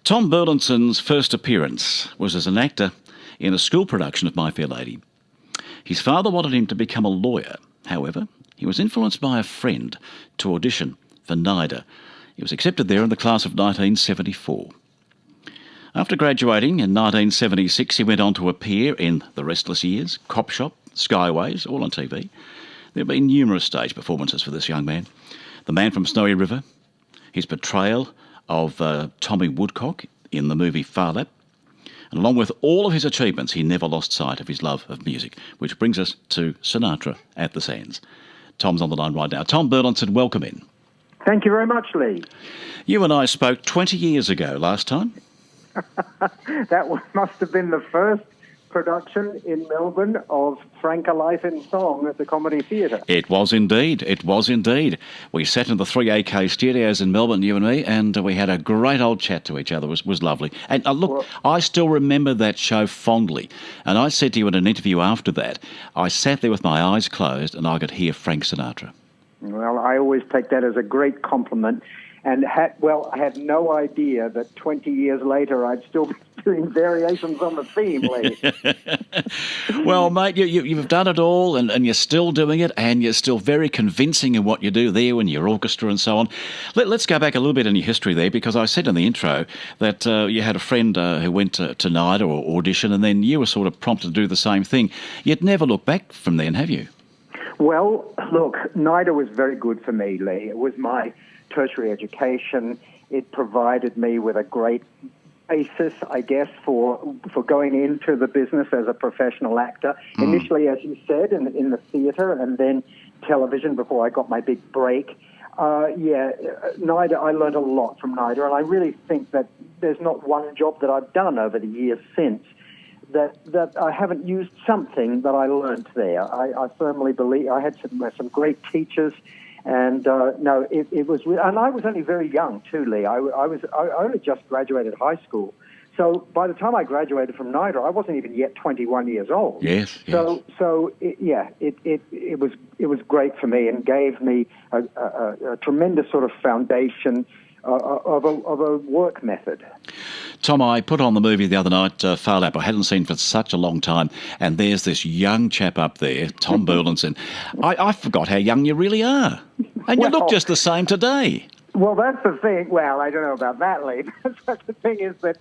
Tom Burlinson's first appearance was as an actor in a school production of My Fair Lady. His father wanted him to become a lawyer. However, he was influenced by a friend to audition for NIDA. He was accepted there in the class of 1974. After graduating in 1976, he went on to appear in The Restless Years, Cop Shop, Skyways, all on TV. There have been numerous stage performances for this young man. The Man from Snowy River, his portrayal of Tommy Woodcock in the movie Phar Lap, and along with all of his achievements, he never lost sight of his love of music, which brings us to Sinatra at the Sands. Tom's on the line right now. Tom Burlinson, welcome in. Thank you very much, Lee. You and I spoke 20 years ago last time. Must have been the first production in Melbourne of Frank A Life in Song at the Comedy Theatre. It was indeed. It was indeed. We sat in the 3AK studios in Melbourne, you and me, and we had a great old chat to each other. It was lovely. And look, I still remember that show fondly. And I said to you in an interview after that, I sat there with my eyes closed and I could hear Frank Sinatra. Well, I always take that as a great compliment. And I had no idea that 20 years later I'd still be doing variations on the theme, Lee. Well, mate, you've done it all and you're still doing it and you're still very convincing in what you do there in your orchestra and so on. Let's go back a little bit in your history there, because I said in the intro that you had a friend who went to NIDA or audition, and then you were sort of prompted to do the same thing. You'd never looked back from then, have you? Well, look, NIDA was very good for me, Lee. It was my tertiary education. It provided me with a great basis, I guess, for going into the business as a professional actor. Initially, as you said, in the theatre, and then television before I got my big break. NIDA, I learned a lot from NIDA, and I really think that there's not one job that I've done over the years since that I haven't used something that I learned there. I firmly believe I had some great teachers. And it was, and I was only very young too, Lee. I only just graduated high school, so by the time I graduated from NIDA, I wasn't even yet 21 years old. Yes. It was great for me and gave me a tremendous sort of foundation of a work method. Tom, I put on the movie the other night, Phar Lap. I hadn't seen for such a long time, and there's this young chap up there, Tom Burlinson. I forgot how young you really are, and you look just the same today. Well, that's the thing. Well, I don't know about that, Lee. But the thing is that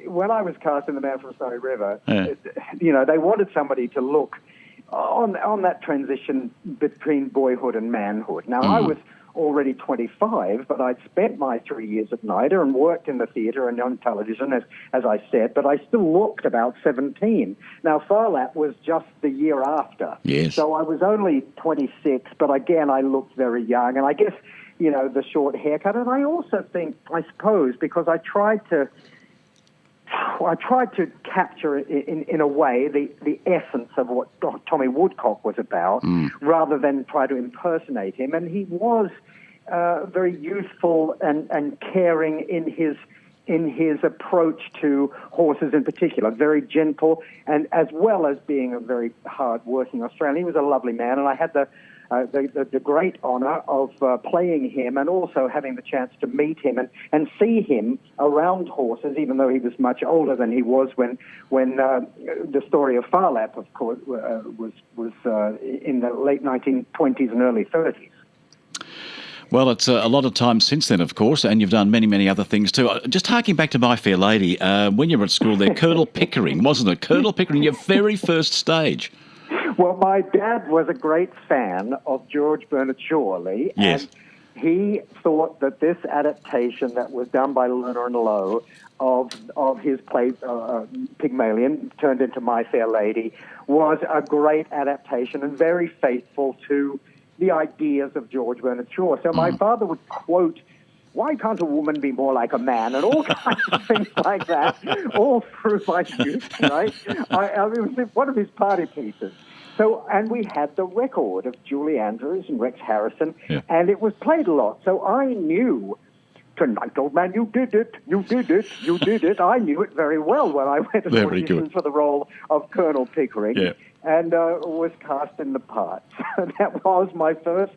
when I was cast in The Man from Snowy River, they wanted somebody to look on that transition between boyhood and manhood. Now, I was already 25, but I'd spent my 3 years at NIDA and worked in the theatre and on television, as I said, but I still looked about 17. Now, Phar Lap was just the year after. Yes. So I was only 26, but again, I looked very young. And I guess, the short haircut. And I also think, I suppose, because I tried to capture in a way the essence of what Tommy Woodcock was about, rather than try to impersonate him. And he was very youthful and caring in his approach to horses in particular, very gentle, and as well as being a very hard-working Australian. He was a lovely man, and I had the great honour of playing him and also having the chance to meet him and see him around horses, even though he was much older than he was when the story of Phar Lap, of course, was in the late 1920s and early 30s. Well, it's a lot of time since then, of course, and you've done many, many other things too. Just harking back to My Fair Lady, when you were at school there, Colonel Pickering, wasn't it? Colonel Pickering, your very first stage. Well, my dad was a great fan of George Bernard Shaw, Lee, yes. And he thought that this adaptation that was done by Lerner and Lowe of his play Pygmalion, turned into My Fair Lady, was a great adaptation and very faithful to the ideas of George Bernard Shaw. So my father would quote, "Why can't a woman be more like a man?" and all kinds of things like that, all through my youth, right? It was one of his party pieces. So, and we had the record of Julie Andrews and Rex Harrison, and it was played a lot. So I knew, "Tonight, old man, you did it, you did it, you did it." I knew it very well when I went to audition for the role of Colonel Pickering, and was cast in the part. So that was my first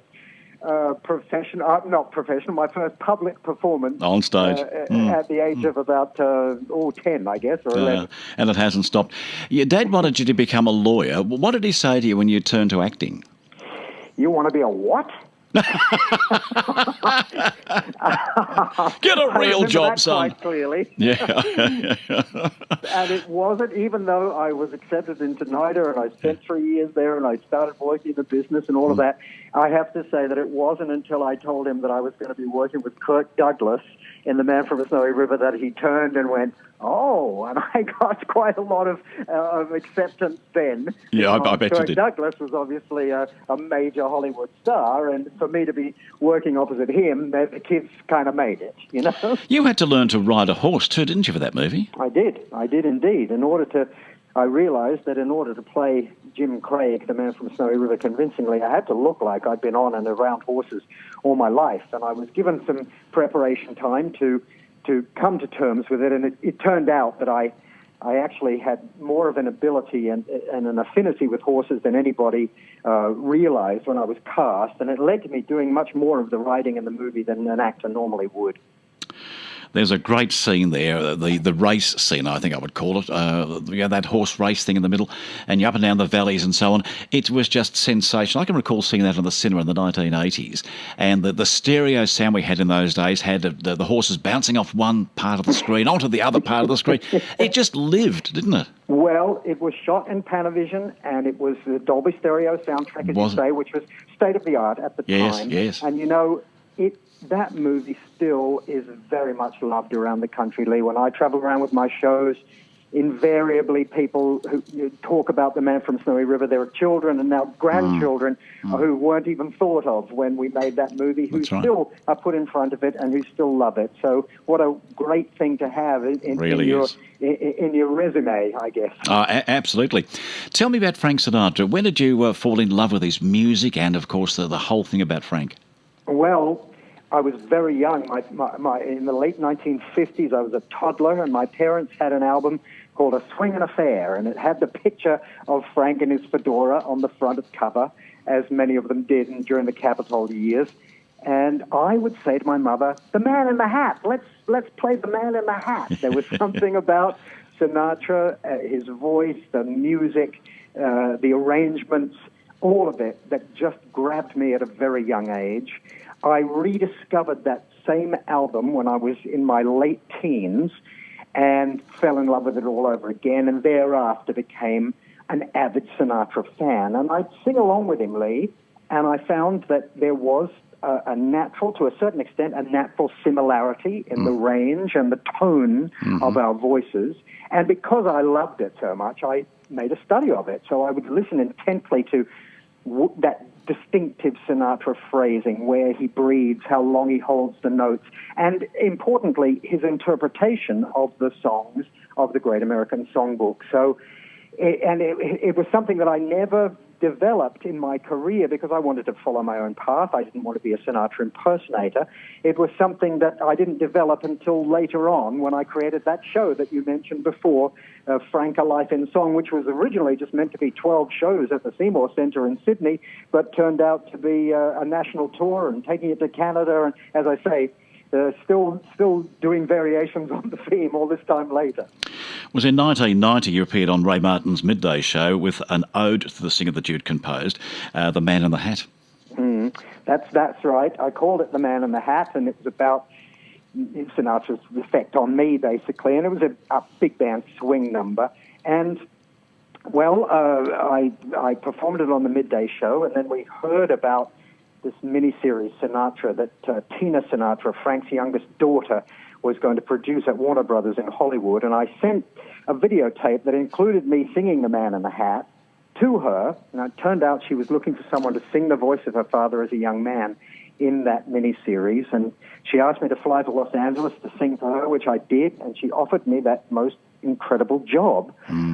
my first public performance on stage at the age of about 10, I guess, or 11. And it hasn't stopped. Your dad wanted you to become a lawyer. What did he say to you when you turned to acting? You want to be a what? Get a real job, son. Quite clearly. Yeah. And it wasn't, even though I was accepted into NIDA and I spent 3 years there and I started working in the business and all of that, I have to say that it wasn't until I told him that I was going to be working with Kirk Douglas in The Man from the Snowy River that he turned and went, oh, and I got quite a lot of acceptance then. Yeah, I bet you Kirk did. Douglas was obviously a major Hollywood star, and for me to be working opposite him, the kids kind of made it, you know? You had to learn to ride a horse too, didn't you, for that movie? I did indeed. I realized that in order to play Jim Craig, the Man from Snowy River, convincingly, I had to look like I'd been on and around horses all my life. And I was given some preparation time to come to terms with it. And it turned out that I actually had more of an ability and an affinity with horses than anybody realized when I was cast. And it led to me doing much more of the riding in the movie than an actor normally would. There's a great scene there, the race scene, I think I would call it. That horse race thing in the middle, and you're up and down the valleys and so on. It was just sensational. I can recall seeing that in the cinema in the 1980s. And the stereo sound we had in those days had the horses bouncing off one part of the screen onto the other part of the screen. It just lived, didn't it? Well, it was shot in Panavision, and it was the Dolby Stereo soundtrack, as you say, which was state-of-the-art at the time. Yes. And, you know, that movie still is very much loved around the country, Leigh. When I travel around with my shows, invariably people who talk about The Man from Snowy River, there are children and now grandchildren who weren't even thought of when we made that movie, who still are put in front of it and who still love it. So what a great thing to have in your resume, I guess. Absolutely. Tell me about Frank Sinatra. When did you fall in love with his music and, of course, the whole thing about Frank? Well, I was very young. In the late 1950s, I was a toddler, and my parents had an album called A Swingin' Affair, and it had the picture of Frank in his fedora on the front cover, as many of them did during the Capitol years. And I would say to my mother, "The Man in the Hat. Let's play The Man in the Hat." There was something about Sinatra, his voice, the music, the arrangements, all of it that just grabbed me at a very young age. I rediscovered that same album when I was in my late teens and fell in love with it all over again, and thereafter became an avid Sinatra fan. And I'd sing along with him, Leigh, and I found that there was a natural, to a certain extent, a natural similarity in the range and the tone of our voices. And because I loved it so much, I made a study of it. So I would listen intently to that distinctive Sinatra phrasing, where he breathes, how long he holds the notes, and importantly, his interpretation of the songs of the Great American Songbook. So, it was something that I never developed in my career because I wanted to follow my own path. I didn't want to be a Sinatra impersonator. It was something that I didn't develop until later on when I created that show that you mentioned before, Frank, A Life in Song, which was originally just meant to be 12 shows at the Seymour Centre in Sydney, but turned out to be a national tour and taking it to Canada. And as I say, still doing variations on the theme all this time later. It was in 1990 you appeared on Ray Martin's Midday Show with an ode to the singer that you'd composed, The Man in the Hat. That's right. I called it The Man in the Hat, and it was about Sinatra's effect on me, basically, and it was a big band swing number. And, well, I performed it on the Midday Show, and then we heard about this miniseries Sinatra that Tina Sinatra, Frank's youngest daughter, was going to produce at Warner Brothers in Hollywood. And I sent a videotape that included me singing The Man in the Hat to her. And it turned out she was looking for someone to sing the voice of her father as a young man in that miniseries. And she asked me to fly to Los Angeles to sing for her, which I did. And she offered me that most incredible job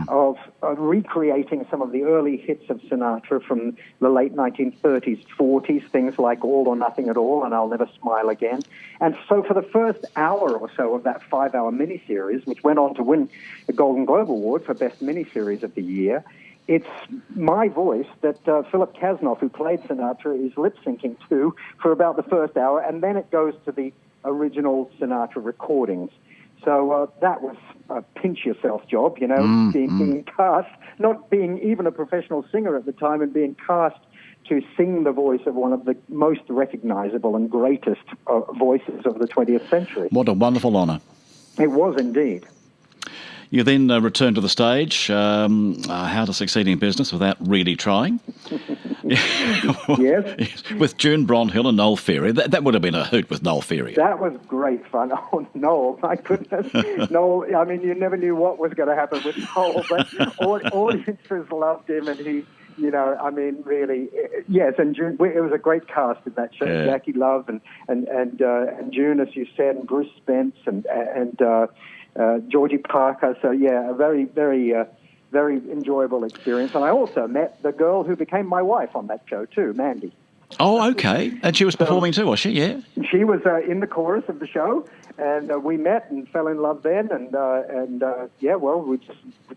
of recreating some of the early hits of Sinatra from the late 1930s, 40s, things like All or Nothing at All and I'll Never Smile Again. And so for the first hour or so of that 5-hour miniseries, which went on to win the Golden Globe Award for Best Miniseries of the Year, it's my voice that Philip Kasnoff, who played Sinatra, is lip-syncing to for about the first hour, and then it goes to the original Sinatra recordings. So that was a pinch-yourself job, being cast, not being even a professional singer at the time, and being cast to sing the voice of one of the most recognizable and greatest voices of the 20th century. What a wonderful honour. It was indeed. You then returned to the stage, How to Succeed in Business Without Really Trying. Yes. With June Bronhill and Noel Ferry. That would have been a hoot with Noel Ferry. That was great fun. Oh, Noel, my goodness. Noel, I mean, you never knew what was going to happen with Noel, but audiences loved him, and he, really, yes, and June, it was a great cast in that show. Yeah. Jackie Love and June, as you said, and Bruce Spence and Georgie Parker. So, yeah, a very, very, very enjoyable experience. And I also met the girl who became my wife on that show too, Mandy. Oh, okay. And she was performing too, was she? Yeah. She was in the chorus of the show, and we met and fell in love then. We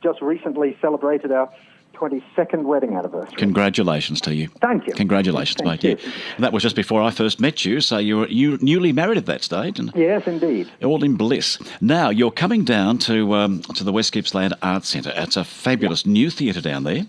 just recently celebrated our 22nd wedding anniversary. Congratulations to you. Thank you. Congratulations, mate. Yeah. That was just before I first met you, so you were newly married at that stage. And yes, indeed. All in bliss. Now, you're coming down to the West Gippsland Arts Centre. It's a fabulous new theatre down there.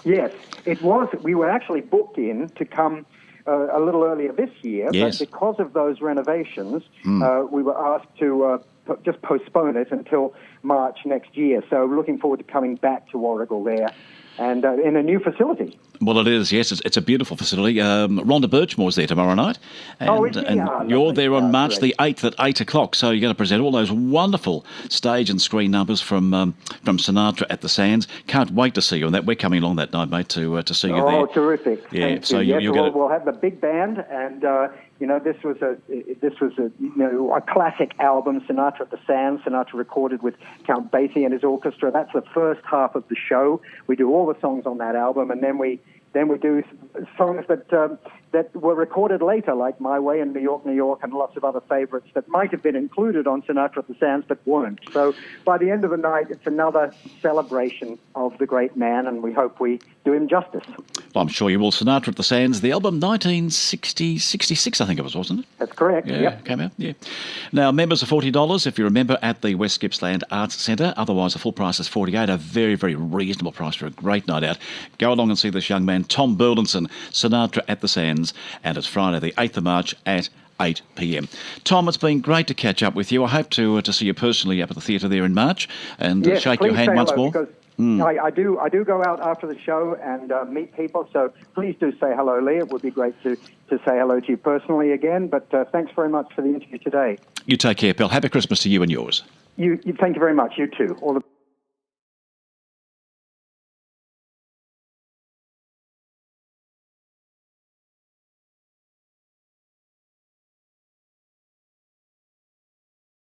Yes, it was. We were actually booked in to come a little earlier this year, yes. But because of those renovations, we were asked to just postpone it until March next year. So looking forward to coming back to Warragul there and in a new facility. Well, it is, yes. It's a beautiful facility. Rhonda Birchmore's there tomorrow night. And you're there on March the 8th at 8 o'clock. So you're going to present all those wonderful stage and screen numbers from Sinatra at the Sands. Can't wait to see you on that. We're coming along that night, mate, to see you there. Oh, terrific. Yeah, Thank so you. we'll have the big band, and this was a classic album, Sinatra at the Sands. Sinatra recorded with Count Basie and his orchestra. That's the first half of the show. We do all the songs on that album, and then we do songs that were recorded later, like My Way in New York, New York, and lots of other favorites that might have been included on Sinatra at the Sands but weren't. So by the end of the night, it's another celebration of the great man, and we hope we do him justice. Well, I'm sure you will. Sinatra at the Sands, the album 1966, I think it was, wasn't it? That's correct. Yeah, yep. Came out, yeah. Now, members are $40 if you're a member at the West Gippsland Arts Centre. Otherwise, the full price is $48, a very, very reasonable price for a great night out. Go along and see this young man, Tom Burlinson, Sinatra at the Sands, and it's Friday the 8th of March at 8 p.m. Tom, it's been great to catch up with you. I hope to see you personally up at the theatre there in March and shake your hand once more. I do go out after the show and meet people, so please do say hello, Leigh. It would be great to say hello to you personally again, but thanks very much for the interview today. You take care, pal. Happy Christmas to you and yours. You thank you very much. You too. All the